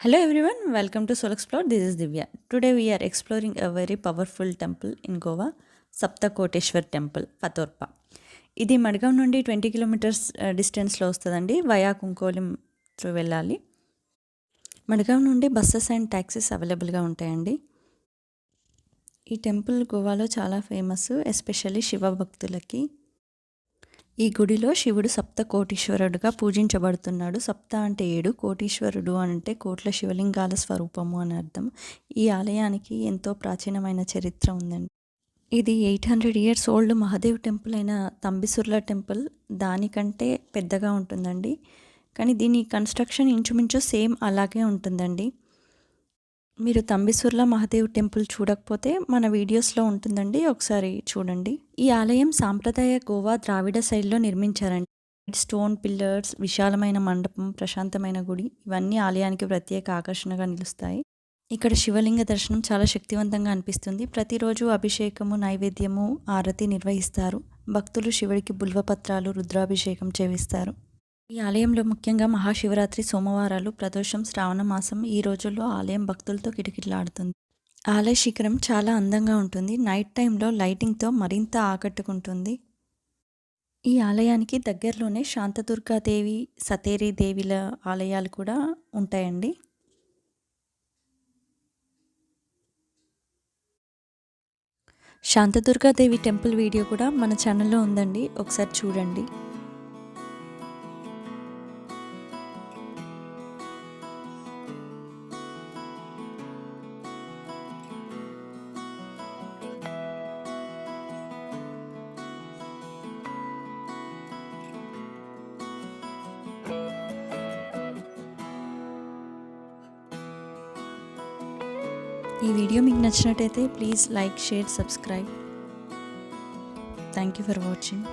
Hello everyone, welcome to Soul Explore. This is Divya. Today we are exploring a very powerful temple in Goa, Saptakoteshwar Temple, Fatorpa. ఇది మడ్గావ్ నుండి 20 kilometres డిస్టెన్స్లో వస్తుందండి. Via కుంకోలిం through వెళ్ళాలి. మడ్గావ్ నుండి buses and taxis అవైలబుల్గా ఉంటాయండి. ఈ temple గోవాలో చాలా ఫేమస్, ఎస్పెషల్లీ శివ భక్తులకి. ఈ గుడిలో శివుడు సప్త కోటీశ్వరుడుగా పూజించబడుతున్నాడు. సప్త అంటే 7, కోటీశ్వరుడు అంటే కోట్ల శివలింగాల స్వరూపము అని అర్థం. ఈ ఆలయానికి ఎంతో ప్రాచీనమైన చరిత్ర ఉందండి. ఇది 800 ఇయర్స్ ఓల్డ్ మహాదేవ్ టెంపుల్ అయిన తంబిసుర్ల టెంపుల్ దానికంటే పెద్దగా ఉంటుందండి. కానీ దీని కన్స్ట్రక్షన్ ఇంచుమించు సేమ్ అలాగే ఉంటుందండి. మీరు తంబిసుర్ల మహాదేవ్ టెంపుల్ చూడకపోతే మన వీడియోస్లో ఉంటుందండి, ఒకసారి చూడండి. ఈ ఆలయం సాంప్రదాయ గోవా ద్రావిడ శైలిలో నిర్మించారండి. స్టోన్ పిల్లర్స్, విశాలమైన మండపం, ప్రశాంతమైన గుడి ఇవన్నీ ఆలయానికి ప్రత్యేక ఆకర్షణగా నిలుస్తాయి. ఇక్కడ శివలింగ దర్శనం చాలా శక్తివంతంగా అనిపిస్తుంది. ప్రతిరోజు అభిషేకము, నైవేద్యము, ఆరతి నిర్వహిస్తారు. భక్తులు శివుడికి బిల్వపత్రాలు, రుద్రాభిషేకం చేయిస్తారు. ఈ ఆలయంలో ముఖ్యంగా మహాశివరాత్రి, సోమవారాలు, ప్రదోషం, శ్రావణ మాసం ఈ రోజుల్లో ఆలయం భక్తులతో కిటకిటలాడుతుంది. ఆలయ శిఖరం చాలా అందంగా ఉంటుంది. నైట్ టైంలో లైటింగ్తో మరింత ఆకట్టుకుంటుంది. ఈ ఆలయానికి దగ్గరలోనే శాంతదుర్గాదేవి, సతేరీ దేవిల ఆలయాలు కూడా ఉంటాయండి. శాంతదుర్గాదేవి టెంపుల్ వీడియో కూడా మన ఛానల్లో ఉందండి, ఒకసారి చూడండి. ఈ వీడియో మీకు నచ్చినట్టయితే please like, share, subscribe. Thank you for watching.